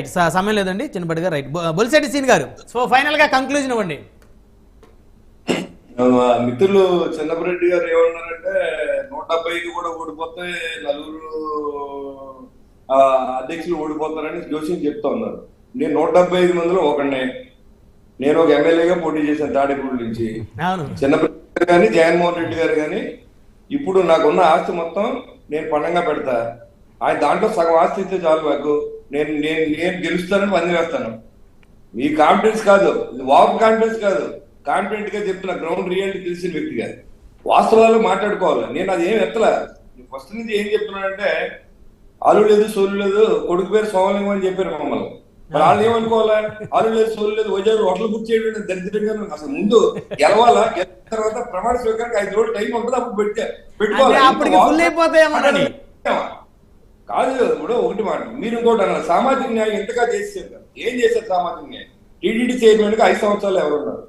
సమయం లేదండి చిన్నపడి గారు. రైట్, బొలిశెట్టి సీన్ గారు, సో ఫైనల్ గా కంక్లూజన్ ఇవ్వండి. మిత్రులు చిన్నపరెడ్డి గారు ఏమన్నారంటే 175 కూడా ఓడిపోతే నలుగురు అధ్యక్షులు ఓడిపోతారని జోషిని చెప్తా ఉన్నారు. నేను 175 మందిలో ఒకడినే. నేను ఒక ఎమ్మెల్యేగా పోటీ చేశాను తాడేపూడి నుంచి. చిన్నపరెడ్డి గారు కానీ జగన్మోహన్ రెడ్డి గారు కానీ ఇప్పుడు నాకున్న ఆస్తి మొత్తం నేను పండంగా పెడతా. ఆయన దాంట్లో సగం ఆస్తి ఇస్తే చాలు నాకు. నేను నేను నేను గెలుస్తానని పంది వేస్తాను. మీ కాన్ఫిడెన్స్ కాదు, ఇది వాక్ కాన్ఫిడెన్స్ కాదు, కాన్ఫిడెంట్ గా చెప్తున్నా. గ్రౌండ్ రియాలిటీ తెలిసిన వ్యక్తిగా వాస్తవాలు మాట్లాడుకోవాలి. నేను అది ఏం ఎత్తలా. ఫస్ట్ నుంచి ఏం చెప్తున్నానంటే ఆలు లేదు సోలు లేదు, కొడుకు పేరు సోమలింగం అని చెప్పారు మమ్మల్ని. మరి వాళ్ళు ఏమనుకోవాలా? ఆలు లేదు సోలు లేదు, వైజాగ్ హోటల్ బుక్ చేయడం దరిద్రంగా. అసలు ముందు గెలవాలా, గెలిచిన తర్వాత ప్రమాణ స్వీకారానికి 5 రోజులు టైం ఉంటుంది, అప్పుడు పెట్టుకోవాలి. కాదు ఇప్పుడు ఒకటి మాట, మీరు ఇంకోటి అన్నారు సామాజిక న్యాయం ఎంతగా చేసేసారు. ఏం చేశారు సామాజిక న్యాయం? టీడీడీ చైర్మన్ గా 5 సంవత్సరాలు ఎవరున్నారు?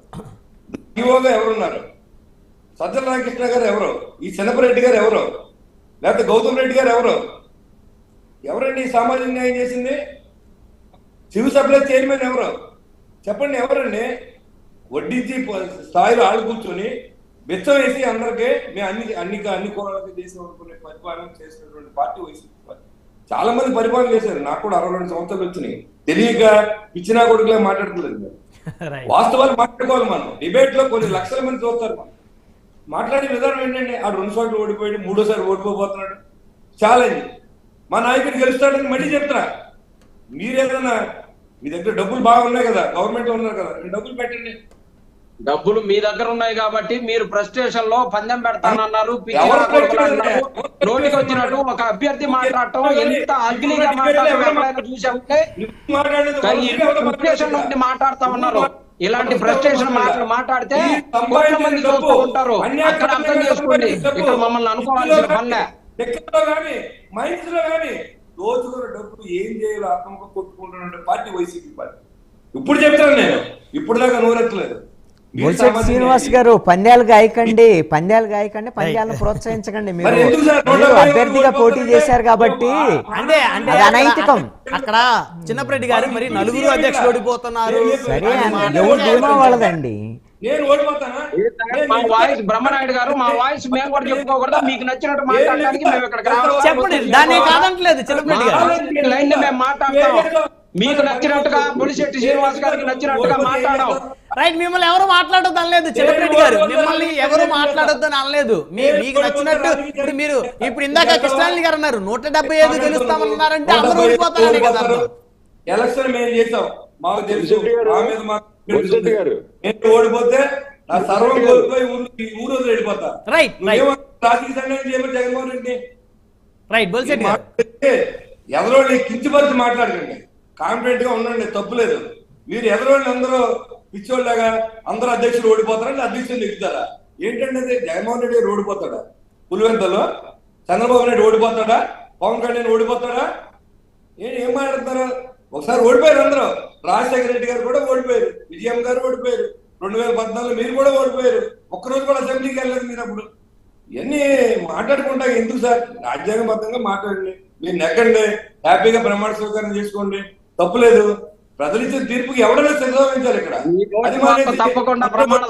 ఈవోగా ఎవరున్నారు? సజ్జల రామకృష్ణ గారు ఎవరు? ఈ చిన్నపరెడ్డి గారు ఎవరు? లేకపోతే గౌతమ్ రెడ్డి గారు ఎవరు? ఎవరండి సామాజిక న్యాయం చేసింది? సివిల్ సప్లై చైర్మన్ ఎవరు చెప్పండి? ఎవరండి? వడ్డించి స్థాయిలో ఆళ్ళు కూర్చొని బెచ్చం వేసి అందరికీ మేము అన్ని కోరాలకి చేసే పరిపాలన చేసినటువంటి పార్టీ వైసీపీ పార్టీ. చాలా మంది పరిపాలన చేశారు. నాకు కూడా 62 సంవత్సరాలు వచ్చినాయి. తెలియక ఇచ్చినా కొడుకులే మాట్లాడలేదు. వాస్తవాలు మాట్లాడుకోవాలి. మనం డిబేట్ లో కొన్ని లక్షల మంది చూస్తారు. మనం మాట్లాడే విధానం ఏంటంటే ఆ 2 సార్లు ఓడిపోయాడు, 3ఓసారి ఓడిపోబోతున్నాడు, ఛాలెంజ్. మా నాయకుడు గెలుస్తాడని మళ్ళీ చెప్తున్నా. మీరేదన్నా మీ దగ్గర డబ్బులు బాగా ఉన్నాయి కదా, గవర్నమెంట్ లో ఉన్నారు కదా, డబ్బులు పెట్టండి. డబ్బులు మీ దగ్గర ఉన్నాయి కాబట్టి మీరు ఫ్రస్ట్రేషన్ లో పందెం పెడతానన్నారు. నోటికి వచ్చినట్టు ఒక అభ్యర్థి మాట్లాడటం ఎంత అగ్లీగా మాట్లాడటం చూసామంటే ఫ్రస్ట్రేషన్ నుండి మాట్లాడుతా ఉన్నారు. ఇలాంటి ఫ్రస్ట్రేషన్ మాటలు మాట్లాడితే కోట్ల మంది చూస్తూ ఉంటారు. అక్కడ అర్థం చేసుకోండి, ఇక్కడ మమ్మల్ని అనుకోవాల్సిన పనిలే. మైండ్స్ లో కానీ దోచుకున్న డబ్బు ఏం చేయాలో అర్థంగా కొట్టుకుంటున్న పార్టీ వైసీపీ పార్టీ. ఇప్పుడు చెప్తాను నేను, ఇప్పుడు దాకా నోరెత్తలేదు. బొలిశెట్టి శ్రీనివాస్ గారు, పంద్యాలు గాయకండి, పంద్యాలను ప్రోత్సహించకండి. మీరు అభ్యర్థిగా పోటీ చేశారు కాబట్టి అనైతికం. అక్కడ చిన్నపరెడ్డి గారు మరి నలుగురు అధ్యక్షులు ఓడిపోతున్నారు. సరే, ఎవరు ధీమా వాళ్ళదండి. నేను ఓడిపోతానా? మా వాయిస్ బ్రహ్మనాయుడు గారు, మా వాయిస్ మేము కూడా చెప్పుకోకూడదు. మీకు నచ్చినట్టు మాట్లాడడానికి మేము ఇక్కడికి రావాలి. చెప్పండి, దాన్ని కాదంటలేదు చిన్నపరెడ్డి గారు. లైన్ మేము మాట్లాడతాం. మీకు నచ్చినట్టుగా బొలిశెట్టి శ్రీనివాస్ గారికి నచ్చినట్టుగా మాట్లాడాం. రైట్, మిమ్మల్ని ఎవరు మాట్లాడొద్దు అనలేదు చిన్నపరెడ్డి గారు. మిమ్మల్ని ఎవరు మాట్లాడొద్దు అని అనలేదు. మీకు నచ్చినట్టు ఇప్పుడు ఇందాక కృష్ణారెడ్డి గారు అన్నారు 175 గెలుస్తామన్నారంటే అందరూ ఓడిపోతారనే కదా. ఎలక్షన్ మేము చేసాం, మాకు తెలుసు. నేను ఓడిపోతే నా సర్వం కోల్పోయి ఊరు వెళ్ళిపోతా. రైట్, రాజకీయ సంఘానికి చేయమని జగన్మోహన్ రెడ్డి. రైట్, బొలిశెట్టి గారు ఎవరో కించిపరిచి మాట్లాడకండి, కాన్ఫిడెంట్ గా ఉండండి, తప్పులేదు. మీరు ఎదరోళ్ళు అందరూ పిచ్చోళ్ళగా అందరూ అధ్యక్షులు ఓడిపోతారని అధ్యక్షులు ఎక్కుతారా? ఏంటంటే అది జగన్మోహన్ రెడ్డి గారు ఓడిపోతాడా? పులివెంతలో చంద్రబాబు నాయుడు ఓడిపోతాడా? పవన్ కళ్యాణ్ ఓడిపోతాడా? ఏం మాట్లాడతారు? ఒకసారి ఓడిపోయారు అందరూ. రాజశేఖర రెడ్డి గారు కూడా ఓడిపోయారు, విజయం గారు ఓడిపోయారు, 2014 మీరు కూడా ఓడిపోయారు. ఒక్కరోజు కూడా అసెంబ్లీకి వెళ్ళలేదు మీరు. అప్పుడు ఇవన్నీ మాట్లాడుకుంటా ఎందుకు సార్? రాజ్యాంగబద్ధంగా మాట్లాడండి, మీరు నెక్కండి, హ్యాపీగా ప్రమాణ స్వీకారం చేసుకోండి, తప్పులేదు. ప్రజలు ఇచ్చిన తీర్పుకి ఎవరైనా సంతోషించాలి. ఇక్కడ తప్పకుండా ప్రమాణ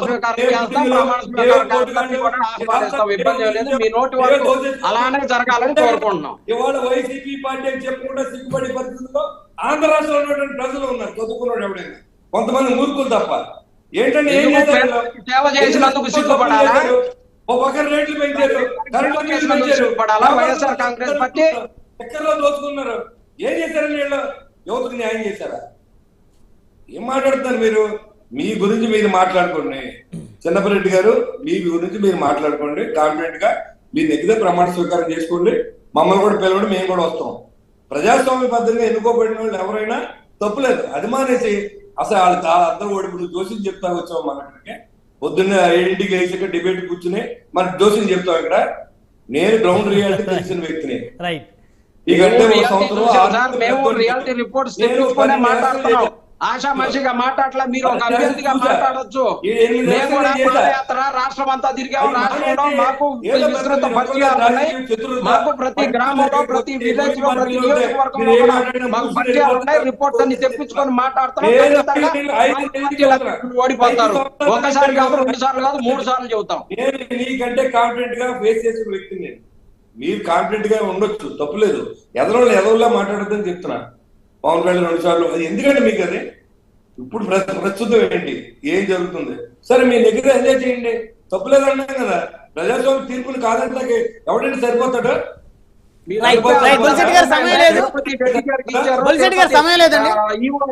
అలానే జరగాలని కోరుకుంటున్నాం. ఇవాళ వైసీపీ పార్టీ అని చెప్పకుండా సిగ్గుపడే పరిస్థితుల్లో ఆంధ్ర రాష్ట్రంలో ఉన్నటువంటి ప్రజలు ఉన్నారు, చదువుకున్నాడు ఎవడైనా. కొంతమంది మూర్ఖులు తప్ప. ఏంటంటే ఏం చేశారు? సేవ చేసినందుకు సిగ్గుపడాలా? ఒకరు రేట్లు పెంచారు, వైఎస్ఆర్ కాంగ్రెస్ పార్టీ ఎక్కడో దోచుకున్నారు. ఏం చేశారని వీళ్ళు యువతకు న్యాయం చేశారా? ఏం మాట్లాడుతున్నారు మీరు? మీ గురించి మీరు మాట్లాడుకోండి. చిన్నపరెడ్డి గారు, మీ గురించి మీరు మాట్లాడుకోండి. కాన్ఫిడెంట్ గా మీరు నెగ్గితే ప్రమాణ స్వీకారం చేసుకోండి. మమ్మల్ని కూడా పిలవండి, మేము కూడా వస్తాం. ప్రజాస్వామ్య పద్ధతిగా ఎన్నుకోబడిన వాళ్ళు ఎవరైనా తప్పులేదు. అది మానేసి అసలు వాళ్ళు చాలా అర్థం ఓడిపోయి జోషిని చెప్తా వచ్చాం. మన అక్కడికి పొద్దున్న 7ంటికి వేసాక డిబేట్ కూర్చుని మన జోషిని చెప్తాం. ఇక్కడ నేను గ్రౌండ్ రియాలిటీ తెలిసిన వ్యక్తిని. రైట్, ఇకంటే మేము రియాలిటీ రిపోర్ట్స్ మాట్లాడుతున్నాం. ఆషామాషిగా మాట్లాడలా. మీరు ఒక అభ్యర్థిగా మాట్లాడొచ్చు. మేము కూడా పాదయాత్ర రాష్ట్రం అంతా తిరిగాము. రాష్ట్రంలో మాకు విస్తృత పరిచయాలు ఉన్నాయి. మాకు ప్రతి గ్రామంలో, ప్రతి విలేజ్ లో, ప్రతి నియోజకవర్గంలో కూడా మాకు పరిచయాలు ఉన్నాయి. రిపోర్ట్స్ అన్ని తెప్పించుకొని మాట్లాడుతున్నాం. ఓడిపోతారు. ఒకసారి కాదు, 2 సార్లు కాదు, 3 సార్లు చెబుతాం. నేను నీకంటే కాన్ఫిడెంట్ గా ఫేస్ చేసిన వ్యక్తిని నేను. మీరు కాన్ఫిడెంట్ గా ఉండొచ్చు, తప్పులేదు. ఎదరోళ్ళ మాట్లాడద్దని చెప్తున్నా. పవన్ కళ్యాణ్ 2 సార్లు, అది ఎందుకంటే మీకు అది ఇప్పుడు ప్రస్తుతం ఏంటి, ఏం జరుగుతుంది? సరే మీ దగ్గర ఎంజాయ్ చేయండి, తప్పులేదన్నాం కదా. ప్రజాస్వామ్య తీర్పుని కాదంటే ఎవడంటే సరిపోతాడు? బొలిశెట్టి గారు సమయం లేదు. బొలిశెట్టి గారు సమయం లేదండి.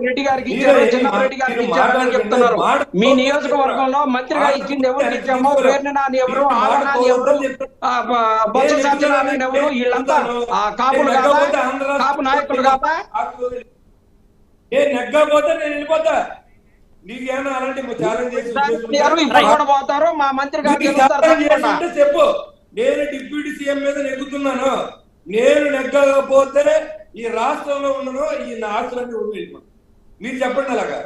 రెడ్డి గారికి ఇచ్చారు, చిన్నరెడ్డి గారికి ఇచ్చారు అని చెప్తున్నారు. మీ నియోజకవర్గంలో మంత్రిగా ఇచ్చింది ఎవరికి ఇచ్చామో, పేర్ని నాని ఎవరు, ఆలనాని ఎవరు, బొత్స సత్యనారాయణ ఎవరు, వీళ్ళంతా కాపులు కాదా, కాపు నాయకులు కాదా? నేను నెగ్గపోతే నేను వెళ్ళిపోతా. నీకేమన్నా అలాంటి ఛాలెంజ్ పోతారు. మా మంత్రి గారికి చెప్పు, నేను డిప్యూటీ సీఎం మీద నెగ్గుతున్నాను. నేను నెగ్గకపోతే ఈ రాష్ట్రంలో ఉన్నాను, ఈ ఆస్తులన్నీ వెళ్ళిపోతాను. మీరు చెప్పండి అలాగా.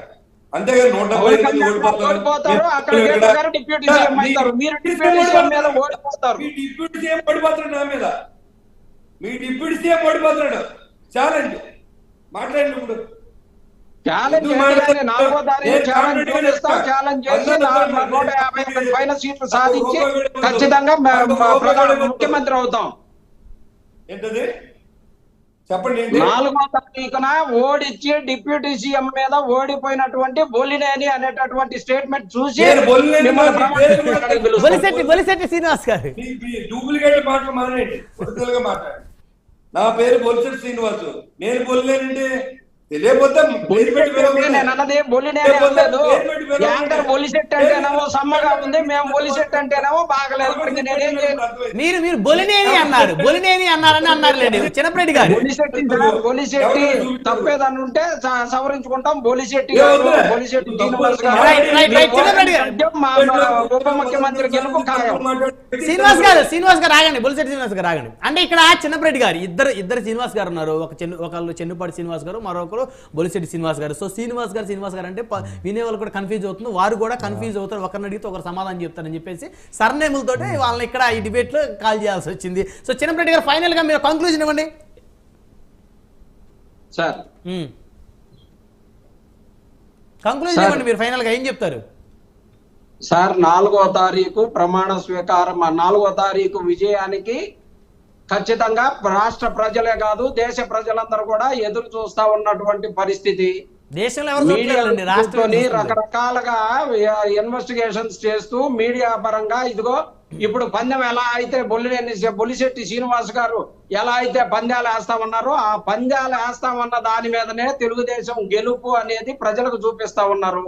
అంతేగాని 170 ఓడిపోతారు. అక్కడ డిప్యూటీ సీఎం అవుతారు. మీరు డిప్యూటీ సీఎం మీద ఓడిపోతారు. మీ డిప్యూటీ సీఎం ఓడిపోతున్నాడు నా మీద. మీ డిప్యూటీ సీఎం ఓడిపోతున్నాడు. ఛాలెంజ్ మాట్లాడండి. ఇప్పుడు ఛాలెంజ్ 4వ తారీఖు ఛాలెంజ్ చేసి 150 పైన సీట్లు సాధించి ఖచ్చితంగా ముఖ్యమంత్రి అవుతాం. ఏంటది చెప్పండి. 4వ తారీఖున ఓడిచ్చి డిప్యూటీ సీఎం మీద ఓడిపోయినటువంటి బొలినేని అనేటటువంటి స్టేట్మెంట్ చూసి బొలిశెట్టి శ్రీనివాస్ గారు డూప్లికేట్ మాటలు మానేయండి, ఒరిజినల్గా మాట్లాడండి. నా పేరు బొలిశెట్టి శ్రీనివాస్. నేను బొలినేనంటే తెలియకపోతే బొలిశెట్టి అంటేనేమో సమ్మగా ఉంది, మేము బొలిశెట్టి అంటేనేమో బాగలేదు. మీరు బొలినేని అన్నారు, బొలినేని అన్నారని అన్నారులేండి చిన్నప్పటి గారు. బొలిశెట్టి తప్పేదని ఉంటే సవరించుకుంటాం. బొలిశెట్టి బొలిశెట్టి ఉప ముఖ్యమంత్రి గెలుపు ఖాయం. శ్రీనివాస్ గారు ఆగండి. బొలిశెట్టి శ్రీనివాస్ గారు ఆగండి. అంటే ఇక్కడ చిన్నప్పటి గారు ఇద్దరు శ్రీనివాస్ గారు ఉన్నారు. ఒకళ్ళు చెన్నుపాటి శ్రీనివాస్ గారు, మరొకరు బొలిశెట్టి శ్రీనివాస్ గారు. సో శ్రీనివాస్ గారు అంటే వినే వాళ్ళు కూడా కన్ఫ్యూజ్ అవుతుంది. వారు కూడా కన్ఫ్యూజ్ అవుతారు. ఒకరిని అడిగితే ఒకరు సమాధానం చెప్తారని చెప్పేసి సర్నేములతోటి వాళ్ళని ఇక్కడ ఈ డిబేట్ లో కాల్ చేయాల్సి వచ్చింది. సో చిన్నప్పటి గారు ఫైనల్ గా మీరు కంక్లూజన్ ఇవ్వండి సార్. కంక్లూజన్ ఇవ్వండి మీరు ఫైనల్ గా ఏం చెప్తారు సార్? 4వ తారీఖు ప్రమాణ స్వీకారం. 4వ తారీఖు విజయానికి ఖచ్చితంగా రాష్ట్ర ప్రజలే కాదు, దేశ ప్రజలందరూ కూడా ఎదురు చూస్తా ఉన్నటువంటి పరిస్థితి. రకరకాలుగా ఇన్వెస్టిగేషన్స్ చేస్తూ మీడియా పరంగా ఇదిగో ఇప్పుడు పందెం ఎలా అయితే బొలిశెట్టి శ్రీనివాస్ గారు ఎలా అయితే పందాలు వేస్తామన్నారో, ఆ పందాలు వేస్తామన్న దాని మీదనే తెలుగుదేశం గెలుపు అనేది ప్రజలకు చూపిస్తా ఉన్నారు.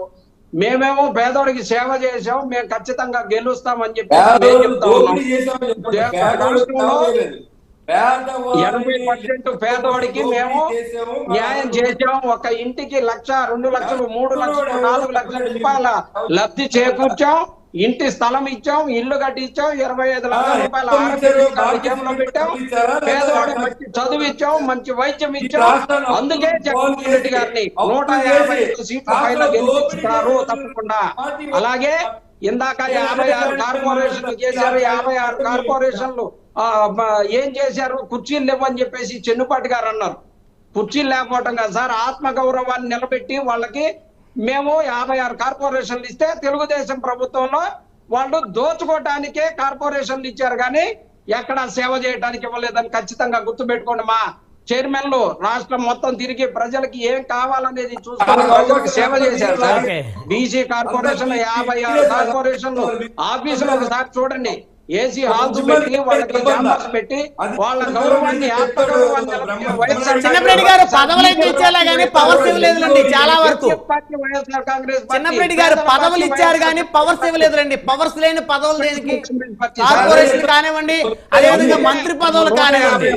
మేమేమో పేదోడికి సేవ చేసాం, మేము ఖచ్చితంగా గెలుస్తామని చెప్పి చెప్తా ఉన్నాం. 80% పేదవాడికి మేము న్యాయం చేసాం. ఒక ఇంటికి 1,00,000, 2 లక్షలు, 3 లక్షలు, 4 లక్షల రూపాయల లబ్ధి చేకూర్చాం. ఇంటి స్థలం ఇచ్చాం, ఇల్లు కట్టించాం, 25 లక్షల రూపాయల ఆరోగ్యంలో పెట్టాం. పేదవాడికి మంచి చదువు ఇచ్చాం, మంచి వైద్యం ఇచ్చాం. అందుకే జగన్మోహన్ రెడ్డి గారిని 155 సీట్ల పైన గెలిపిస్తారు తప్పకుండా. అలాగే ఇందాక 56 కార్పొరేషన్లు చేశారు. 56 కార్పొరేషన్లు ఏం చేశారు? కుర్చీలు లేవని చెప్పేసి చెన్నుపాటి గారు అన్నారు. కుర్చీలు లేకపోవటం కాదు సార్, ఆత్మగౌరవాన్ని నిలబెట్టి వాళ్ళకి మేము 56 కార్పొరేషన్లు ఇస్తే తెలుగుదేశం ప్రభుత్వంలో వాళ్ళు దోచుకోవటానికే కార్పొరేషన్లు ఇచ్చారు, కానీ ఎక్కడ సేవ చేయడానికి ఇవ్వలేదని ఖచ్చితంగా గుర్తుపెట్టుకోండి. మా చైర్మన్లు రాష్ట్రం మొత్తం తిరిగి ప్రజలకి ఏం కావాలనేది చూసుకొని ప్రజలకు సేవ చేశారు సార్. బీసీ కార్పొరేషన్ 56 కార్పొరేషన్లు ఆఫీసులో ఒకసారి చూడండి. ఏసీ హాల్స్ పెట్టి వాళ్ళకి ఛాంబర్స్ పెట్టి వాళ్ళ గౌరవాన్ని చిన్నప్పటి గారు పదవులు అయితే ఇచ్చారా కానీ పవర్స్ ఇవ్వలేదులండి. చాలా వరకు చిన్నప్పటి గారు పదవులు ఇచ్చారు కానీ పవర్స్ ఇవ్వలేదులండి. పవర్స్ లేని పదవులు దేనికి? కార్పొరేషన్ కానివ్వండి, అదేవిధంగా మంత్రి పదవులు కానివ్వండి.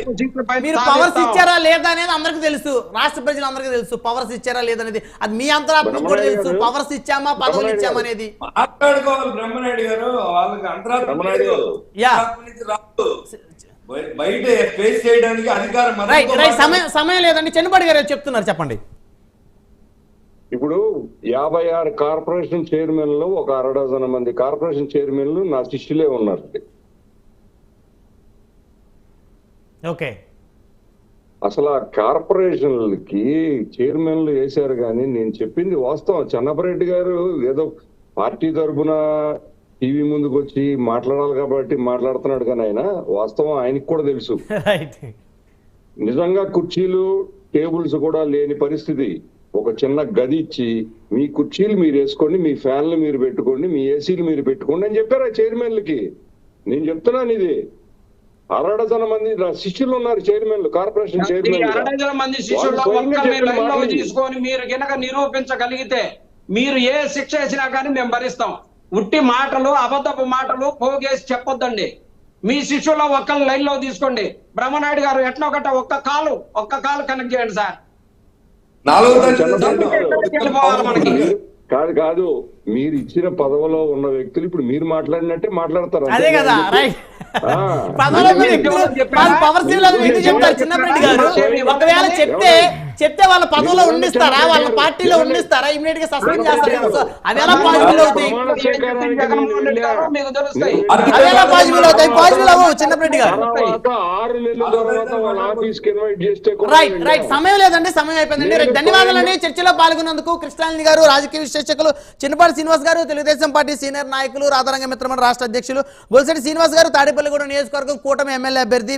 మీరు పవర్స్ ఇచ్చారా లేదా అనేది అందరికీ తెలుసు, రాష్ట్ర ప్రజలందరికీ తెలుసు. పవర్స్ ఇచ్చారా లేదనేది అది మీ అంతరాత్మ కూడా తెలుసు. పవర్స్ ఇచ్చామా పదవులు ఇచ్చామా అనేది మాట్లాడుకోవాలి. బ్రహ్మనాయుడు గారు వాళ్ళకి అంతరాత్మ బయట ఫేస్ చేయడానికి అధికారం సమయం లేదండి. చెన్నుపాటి గారు చెప్తున్నారు, చెప్పండి. ఇప్పుడు 56 కార్పొరేషన్ చైర్మన్లు, ఒక 6 మంది కార్పొరేషన్ చైర్మన్లు నా శిష్యులే ఉన్నారు. ఓకే. అసలు ఆ కార్పొరేషన్లకి చైర్మన్లు వేశారు, కానీ నేను చెప్పింది వాస్తవం. చెన్నపరెడ్డి గారు ఏదో పార్టీ తరఫున టీవీ ముందుకు వచ్చి మాట్లాడాలి కాబట్టి మాట్లాడుతున్నాడు, కానీ ఆయన వాస్తవం ఆయనకు కూడా తెలుసు. రైట్. నిజంగా కుర్చీలు టేబుల్స్ కూడా లేని పరిస్థితి. ఒక చిన్న గది ఇచ్చి మీ కుర్చీలు మీరు వేసుకోండి, మీ ఫ్యాన్లు మీరు పెట్టుకోండి, మీ ఏసీలు మీరు పెట్టుకోండి అని చెప్పారు ఆ చైర్మన్లకి. నేను చెప్తున్నాను, ఇది 6 మంది నా శిష్యులు ఉన్నారు చైర్మన్లు, కార్పొరేషన్ చైర్మన్. 6 మంది శిష్యుల్లో ఒక్కరిని లైన్లో తీసుకొని మీరు కనుక నిరూపించగలిగితే మీరు ఏ శిక్ష వేసినా కానీ మేము భరిస్తాం. ఉట్టి మాటలు, అబద్ధపు మాటలు పోగేసి చెప్పొద్దండి. మీ శిష్యుల్లో ఒక్కరిని లైన్ లో తీసుకోండి. బ్రహ్మనాయుడు గారు ఎట్లా ఒకట ఒక్క కాలు కనెక్ట్ చేయండి సార్. మనకి కాదు మీరు ఇచ్చిన పదవిలో ఉన్న వ్యక్తులు ఇప్పుడు మీరు మాట్లాడినట్టే మాట్లాడతారు. అదే కదా, రైట్. పదవులో ఉన్న వ్యక్తులు వాళ్ళు పవర్ సివిల్ ఎందుకు చెప్తారు చిన్నప్పటి గారు? ఒకవేళ చెప్తే వాళ్ళ పదవిలో ఉండిస్తారా, వాళ్ళ పార్టీలో ఉండిస్తారా, ఇమీడియట్ గా సస్పెండ్ చేస్తారు కదా. అవి ఎలా పాసిబుల్ అవుతాయి? అవి ఎలా పాసిబుల్ అవుతాయి? పాసిబుల్ అవ్వవు చిన్నప్పటి గారు. 6 నెలల తర్వాత వాళ్ళ ఆఫీస్కి ఇన్వైట్ చేస్తే రైట్. సమయం లేదండి, సమయం అయిపోయిందండి. రైట్, ధన్యవాదాలండి చర్చలో పాల్గొన్నందుకు. కృష్ణానంది గారు, రాజకీయ విశ్లేషకులు చిన్నపాటి శ్రీనివాస్ గారు, తెలుగుదేశం పార్టీ సీనియర్ నాయకులు, రాధారంగ మిత్రమండలి రాష్ట్ర అధ్యక్షులు, బొలిశెట్టి శ్రీనివాస్ గారు, తాడేపల్లిగూడెం నియోజకవర్గం కూటమి ఎమ్మెల్యే అభ్యర్థి.